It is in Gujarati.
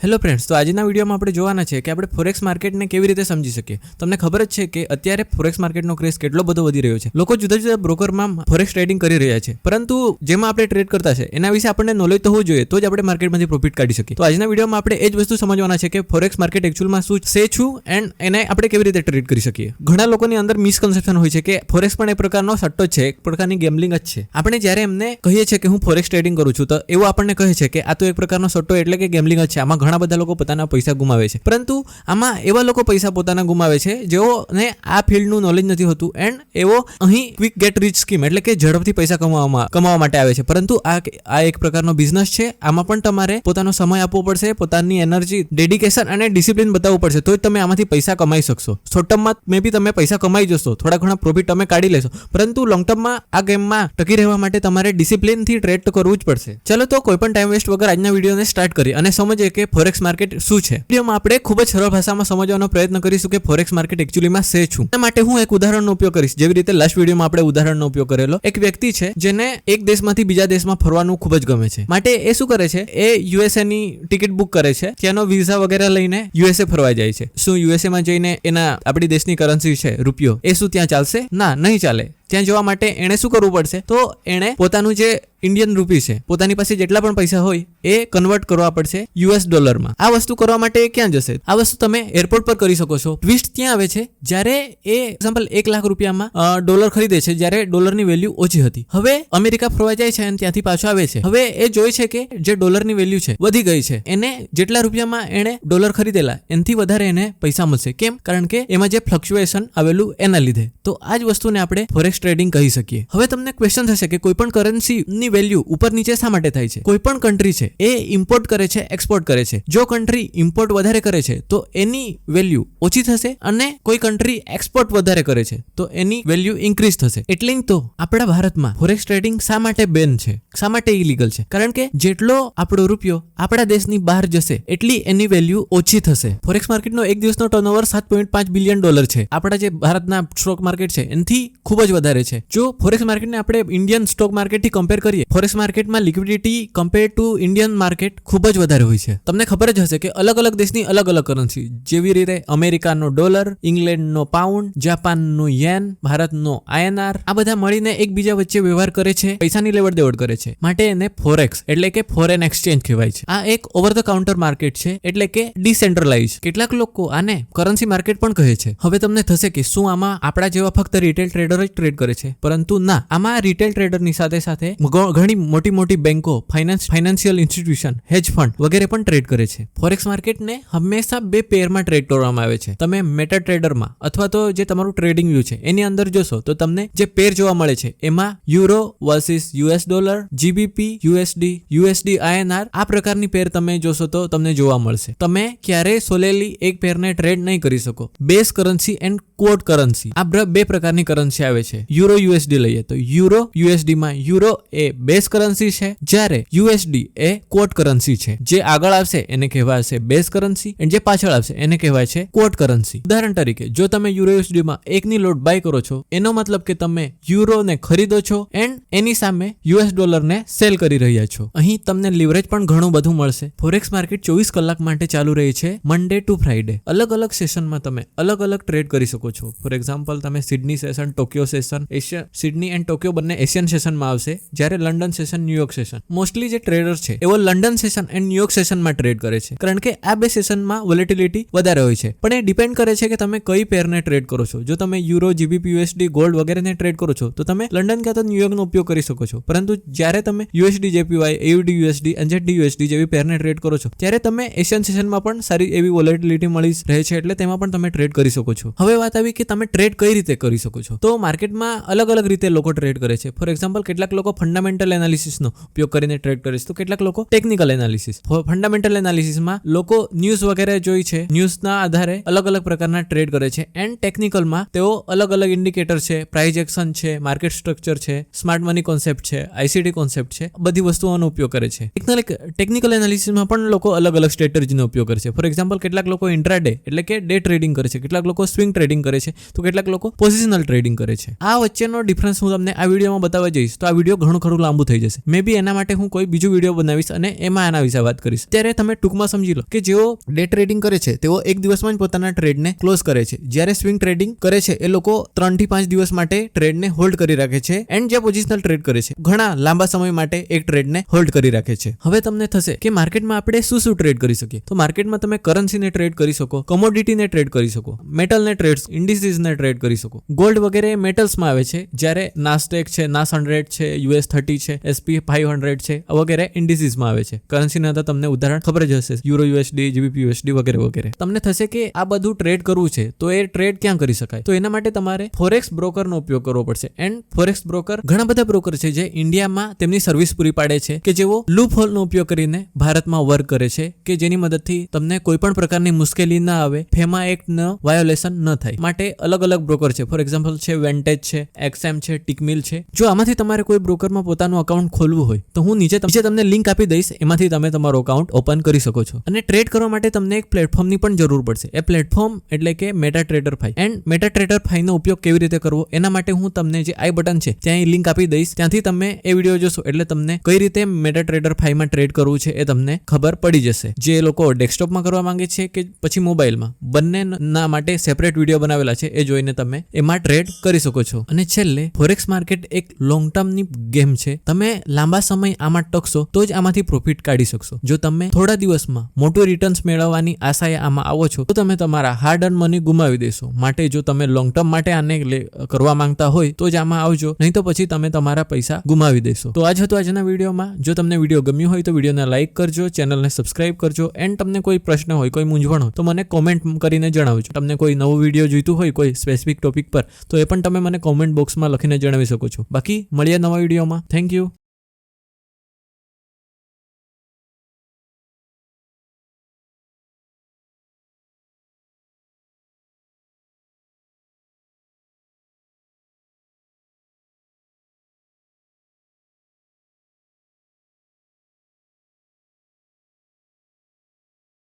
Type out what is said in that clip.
હેલો ફ્રેન્ડ્સ, તો આજના વિડીયોમાં આપણે જોવાના છે કે આપણે ફોરેક્સ માર્કેટને કેવી રીતે સમજી શકીએ. તમને ખબર જ છે કે અત્યારે ફોરેક્સ માર્કેટનો ક્રેઝ કેટલો બધો વધી રહ્યો છે. લોકો જુદા જુદા બ્રોકરમાં ફોરેક્સ ટ્રેડિંગ કરી રહ્યા છે, પરંતુ જેમાં આપણે ટ્રેડ કરતા છે એના વિશે આપણને નોલેજ તો હોવું જોઈએ, તો જ આપણે માર્કેટમાંથી પ્રોફિટ કાઢી શકીએ. તો આજના વિડીયોમાં આપણે એ જ વસ્તુ સમજવાના છે કે ફોરેક્સ માર્કેટ એકચ્યુઅલમાં શું છે એન્ડ એને આપણે કેવી રીતે ટ્રેડ કરી શકીએ. ઘણા લોકોની અંદર મિસકન્સેપ્શન હોય છે કે ફોરેક્સ પણ એક પ્રકારનો સટ્ટો જ છે, એક પ્રકારની ગેમ્બલિંગ જ છે. આપણે જ્યારે એમને કહીએ છીએ કે હું ફોરેક્સ ટ્રેડિંગ કરું છું, તો એવું આપણને કહે છે કે આ તો એક પ્રકારનો સટ્ટો એટલે કે ગેમ્બલિંગ જ છે. આમાં ઘણા બધા લોકો પોતાના પૈસા ગુમાવે છે, પરંતુ આમાં એવા લોકો પૈસા પોતાના ગુમાવે છે જેઓને આ ફિલ્ડનું નોલેજ નથી હોતું એન્ડ એવો અહીં ક્વિક ગેટ રીચ સ્કીમ એટલે કે ઝડપથી પૈસા કમાવા માટે આવે છે. પરંતુ આ એક પ્રકારનો બિઝનેસ છે. આમાં પણ તમારે પોતાનો સમય આપવો પડશે, પોતાની એનર્જી, ડેડિકેશન અને ડિસિપ્લિન બતાવવું પડશે, તો જ તમે આમાંથી પૈસા કમાઈ શકશો. શોર્ટ ટર્મમાં મે બી તમે પૈસા કમાઈ જશો, થોડા ઘણા પ્રોફિટ તમે કાઢી લેશો, પરંતુ લોંગ ટર્મમાં આ ગેમમાં ટકી રહેવા માટે તમારે ડિસિપ્લિનથી ટ્રેડ તો કરવું જ પડશે. ચલો તો કોઈ પણ ટાઈમ વેસ્ટ વગર આજના વિડીયોને સ્ટાર્ટ કરી અને સમજીએ કે ફોરેક્સ માર્કેટ શું છે. વિડીયોમાં આપણે ખૂબ જ સરળ ભાષામાં સમજવાનો પ્રયત્ન કરીશું કે ફોરેક્સ માર્કેટ એકચ્યુઅલીમાં છે શું. એના માટે હું એક ઉદાહરણનો ઉપયોગ કરીશ, જેવી રીતે લાસ્ટ વિડીયોમાં આપણે ઉદાહરણનો ઉપયોગ કરેલો. એક વ્યક્તિ છે જેને એક દેશમાંથી બીજા દેશમાં ફરવાનું ખૂબ જ ગમે છે, માટે એ શું કરે છે, એ યુએસએ ની ટિકિટ બુક કરે છે, ત્યાંનો વિઝા વગેરે લઈને યુએસએ ફરવા જાય છે. શું યુએસએ માં જઈને એના આપણી દેશની કરન્સી છે રૂપિયો, એ શું ત્યાં ચાલશે? ના, નહીં ચાલે. ત્યાં જવા માટે એણે શું કરવું પડશે, તો એણે પોતાનું જે ઇન્ડિયન રૂપી છે, પોતાની પાસે જેટલા પણ પૈસા હોય એ કન્વર્ટ કરવા પડશે યુએસ ડોલરમાં. આ વસ્તુ કરવા માટે એ ક્યાં જશે? આ વસ્તુ તમે એરપોર્ટ પર કરી શકો છો. ટ્વિસ્ટ ત્યાં આવે છે જ્યારે એ એક્ઝામ્પલ 1 લાખ રૂપિયામાં ડોલર ખરીદે છે, જ્યારે ડોલરની વેલ્યુ ઓછી હતી. હવે અમેરિકા ફરવા જાય છે અને ત્યાંથી પાછો આવે છે. હવે એ જોઈ છે કે જે ડોલરની વેલ્યુ છે વધી ગઈ છે, એને જેટલા રૂપિયામાં એણે ડોલર ખરીદેલા એનાથી વધારે એને પૈસા મળશે. કેમ? કારણ કે એમાં જે ફ્લક્ચ્યુએશન આવેલું એના લીધે. તો આ જ વસ્તુને આપણે ફોરેક્સ ટ્રેડિંગ કહી શકીએ. હવે તમને ક્વેશ્ચન થશે કે કોઈ પણ કરન્સીની વેલ્યુ ઉપર નીચે શા માટે થાય છે? કોઈ પણ કન્ટ્રી છે એ ઇમ્પોર્ટ કરે છે, એક્સપોર્ટ કરે છે. જો કન્ટ્રી ઇમ્પોર્ટ વધારે કરે છે તો એની વેલ્યુ ઓછી થશે, અને કોઈ કન્ટ્રી એક્સપોર્ટ વધારે કરે છે તો એની વેલ્યુ ઇન્ક્રીઝ થશે. એટલે જ તો આપણા ભારતમાં ફોરેક્સ ટ્રેડિંગ શા માટે બેન છે, શા માટે ઇલીગલ છે? કારણ કે જેટલો આપણો રૂપિયો આપણા દેશની બહાર જશે એટલી એની વેલ્યુ ઓછી થશે. ફોરેક્સ માર્કેટનો એક દિવસનો ટર્નઓવર $7.5 બિલિયન છે. આપણા જે ભારતના સ્ટોક માર્કેટ છે એનાથી ખૂબ જ વધારે છે. જો ફોરેક્સ માર્કેટને આપણે ઇન્ડિયન સ્ટોક માર્કેટથી કમ્પેર કરીએ, ફોરેક્સ માર્કેટમાં liquidity compare to Indian market ખૂબ જ વધારે હોય છે. તમને ખબર જ હશે કે અલગ અલગ દેશની અલગ અલગ કરન્સી, જેવી રીતે અમેરિકાનો ડોલર, ઇંગ્લેન્ડનો પાઉન્ડ, જાપાનનું યેન, ભારતનો INR, આ બધા મળીને એકબીજા વચ્ચે વ્યવહાર કરે છે, પૈસાની લેવડ દેવડ કરે છે. માટે એને ફોરેક્સ એટલે કે ફોરેન એક્સચેન્જ કહેવાય છે. આ એક ઓવર ધ કાઉન્ટર માર્કેટ છે, એટલે કે ડિસેન્ટ્રલાઇઝ. કેટલાક લોકો આને કરન્સી માર્કેટ પણ કહે છે. હવે તમને થશે કે શું આમાં આપણા જેવા ફક્ત રિટેલ ટ્રેડર જ ટ્રેડ કરે છે? પરંતુ ના, આમાં રિટેલ ટ્રેડરની સાથે સાથે ઘણી મોટી મોટી બેંકો, ફાઇનાન્શિયલ ઇન્સ્ટિટ્યુશન, હેજ ફંડ વગેરે પણ ટ્રેડ કરે છે. ફોરેક્સ માર્કેટને હંમેશા બે પેરમાં ટ્રેડ કરવામાં આવે છે. તમે મેટા ટ્રેડરમાં અથવા તો જે તમારું ટ્રેડિંગ વ્યૂ છે એની અંદર જોશો તો તમને જે પેર જોવા મળે છે એમાં euro versus US dollar, GBP, USD INR, આ પ્રકારની પેર તમે જોશો તો તમને જોવા મળશે. તમે ક્યારેય સોલેલી એક પેરને ટ્રેડ નહીં કરી શકો. Base currency and code currency, આ બે પ્રકારની કરન્સી આવે છે. યુરો USD લઈએ તો યુરો USD માં યુરો એ બેઝ કરન્સી છે, જ્યારે USD એ કોડ કરન્સી છે. જે આગળ આવશે એને કહેવાશે બેઝ કરન્સી, અને જે પાછળ આવશે એને કહેવાય છે કોડ કરન્સી. ઉદાહરણ તરીકે, જો તમે યુરો USD માં એકની લોટ બાય કરો છો, એનો મતલબ કે તમે યુરોને ખરીદો છો એન્ડ એની સામે US ડોલરને સેલ કરી રહ્યા છો. અહીં તમને લિવરેજ પણ ઘણું બધું મળશે. ફોરેક્સ માર્કેટ 24 કલાક માટે ચાલુ રહી છે, મંડે ટુ ફ્રાઈડે. અલગ અલગ સેશનમાં તમે અલગ અલગ ટ્રેડ કરી શકો છો. ફોર એક્ઝામ્પલ, તમે Sydney session, Tokyo session, Sydney and Tokyo બંને એશિયન સેશનમાં આવશે, જ્યારે London session, New York session. Mostly જે ટ્રેડર છે એવો લંડન સેશન એન્ડ ન્યુયોર્ક સેશનમાં ટ્રેડ કરે છે, કારણ કે આ બે સેશનમાં વોલેટિલિટી વધારે હોય છે. પણ એ ડિપેન્ડ કરે છે કે તમે કઈ પેરને ટ્રેડ કરો છો. જો તમે યુરો, GBP, USD, ગોલ્ડ વગેરેને ટ્રેડ કરો છો તો તમે લંડન કાં તો ન્યુયોર્કનો ઉપયોગ કરી શકો છો. પરંતુ જ્યારે તમે USD JPY, AUD USD, NZD USD જેવી પેરને ટ્રેડ કરો છો, ત્યારે તમે એશિયન સેશનમાં પણ સારી એવી વોલેટિલિટી મળી રહે છે, એટલે તેમાં પણ તમે ટ્રેડ કરી શકો છો. હવે વાત આવી કે તમે ટ્રેડ કઈ રીતે કરી શકો છો. તો માર્કેટમાં અલગ અલગ રીતે લોકો ટ્રેડ કરે છે. ફોર એક્ઝામ્પલ, કેટલાક લોકો ફંડામેન્ટલ એનાલિસિસનો ઉપયોગ કરીને ટ્રેડ કરે છે, તો કેટલાક લોકો ટેકનિકલ એનાલિસિસ. ફંડામેન્ટલ એનાલિસિસમાં લોકો ન્યૂઝ વગેરે જોઈ છે, ન્યૂઝના આધારે અલગ અલગ પ્રકારના ટ્રેડ કરે છે. એન્ડ ટેકનિકલમાં તેઓ અલગ અલગ ઇન્ડિકેટર છે, પ્રાઇસ એક્શન છે, માર્કેટ સ્ટ્રક્ચર છે, સ્માર્ટ મની કોન્સેપ્ટ છે, ICT કોન્સેપ્ટ છે, બધી વસ્તુઓનો ઉપયોગ કરે છે. ટેકનિકલ એનાલિસિસમાં પણ લોકો અલગ અલગ સ્ટ્રેટેજીનો ઉપયોગ કરે છે. ફોર એક્ઝામ્પલ, કેટલાક લોકો ઇન્ટ્રાડે એટલે કે ડે ટ્રેડિંગ કરે છે, કેટલાક લોકો સ્વિંગ ટ્રેડિંગ કરે છે, તો કેટલાક લોકો પોઝિશનલ ટ્રેડિંગ કરે છે. આ વચ્ચેનો ડિફરન્સ હું તમને આ વિડીયોમાં બતાવવા જઈશ તો આ વિડીયો ઘણું ખરું લાંબુ થઈ જશે. મે બી એના માટે હું કોઈ બીજું વિડીયો બનાવીશ અને એમાં આના વિશે વાત કરીશ. ત્યારે તમે ટૂંકમાં સમજી લો કે જેઓ ડે ટ્રેડિંગ કરે છે તેઓ એક દિવસમાં જ પોતાના ટ્રેડને ક્લોઝ કરે છે, જ્યારે સ્વિંગ ટ્રેડિંગ કરે છે એ લોકો 3 થી 5 દિવસ માટે ટ્રેડને હોલ્ડ કરી રાખે છે એન્ડ જે પોઝિશનલ ટ્રેડ કરે છે ઘણા લાંબા સમય માટે એક ટ્રેડને હોલ્ડ કરી રાખે છે. હવે તમને થશે કે માર્કેટમાં આપણે શું ટ્રેડ કરી શકીએ. તો માર્કેટમાં તમે કરન્સીને ટ્રેડ કરી શકો, કમોડિટીને ટ્રેડ કરી શકો, મેટલને ટ્રેડ, ઇન્ડિસીસને ટ્રેડ કરી શકો. ગોલ્ડ વગેરે મેટલ્સમાં આવે છે, જ્યારે નાસ્ટેક છે, નાસ 100 છે, US 30 છે, SP 500 છે વગેરે ઇન્ડિસીસમાં આવે છે. કરન્સીના તો તમને ઉદાહરણ ખબર જ હશે, યુરો USD, GBP USD વગેરે વગેરે. તમને થશે કે આ બધું ટ્રેડ કરવું છે તો એ ટ્રેડ ક્યાં કરી શકાય. તો એના માટે તમારે ફોરેક્સ બ્રોકરનો ઉપયોગ કરવો પડશે. એન્ડ ફોરેક્સ બ્રોકર ઘણા બધા બ્રોકર છે જે ઇન્ડિયામાં તેમની સર્વિસ પૂરી પાડે છે કે જેઓ લૂપ હોલનો ઉપયોગ કરીને ભારતમાં વર્ક કરે છે કે જેની મદદથી તમને કોઈ પણ પ્રકારની મુશ્કેલી ના આવે, ફેમા એક્ટનો વાયોલેશન ન થાય. માટે અલગ અલગ બ્રોકર છે. ફોર એક્ઝામ્પલ છે વેન્ટેજ છે, XM છે, ટિકમિલ છે. જો આમાંથી તમારે કોઈ બ્રોકરમાં પોતાનું અકાઉન્ટ ખોલવું હોય તો હું નીચે તમને લિંક આપી દઈશ, એમાંથી તમે તમારો અકાઉન્ટ ઓપન કરી શકો છો. અને ટ્રેડ કરવા માટે તમને એક પ્લેટફોર્મની પણ જરૂર પડશે. એ પ્લેટફોર્મ એટલે કે MetaTrader 5. એન્ડ MetaTrader 5 નો ઉપયોગ કેવી રીતે કરવો એના માટે હું તમને જે આઈ બટન છે ત્યાં લિંક આપી દઈશ, ત્યાંથી તમે એ વિડીયો જોશો એટલે તમને કઈ રીતે MetaTrader 5 માં ટ્રેડ કરવું છે એ તમને ખબર પડી જશે. જે લોકો ડેસ્કટોપમાં કરવા માંગે છે કે પછી મોબાઈલમાં, બંનેના માટે સેપરેટ વિડીયો બનાવેલા છે, એ જોઈને તમે એમાં ટ્રેડ કરી શકો છો. અને છેલ્લે ફોરેક્સ માર્કેટ એક લોંગ ટર્મની ગેમ છે. તમે લાંબા સમય આમાં ટકશો તો જ આમાંથી પ્રોફિટ કાઢી શકશો. જો તમે થોડા દિવસમાં મોટું રિટર્ન્સ મેળવવાની આશાએ આમાં આવો છો તો તમે તમારા હાર્ડ અર્ન મની ગુમાવી દેશો. માટે જો તમે લોંગ ટર્મ માટે આને કરવા માંગતા હોય તો જ આમાં આવજો, નહીં તો પછી તમે તમારા પૈસા ગુમાવી દેશો. તો આજ હતું આજના વિડીયોમાં. જો તમને વિડીયો ગમ્યો હોય તો વિડીયોને લાઈક કરજો, ચેનલને સબસ્ક્રાઇબ કરજો. એન્ડ તમને કોઈ પ્રશ્ન હોય, કોઈ મૂંઝવણ હોય તો મને કોમેન્ટ કરીને જણાવજો. તમને કોઈ નવો વિડીયો જોઈતું હોય કોઈ સ્પેસિફિક ટોપિક પર તો એ પણ તમે મને કોમેન્ટ બોક્સમાં લખીને જણાવી શકો છો. બાકી મળીએ નવા વિડીયોમાં. Thank you.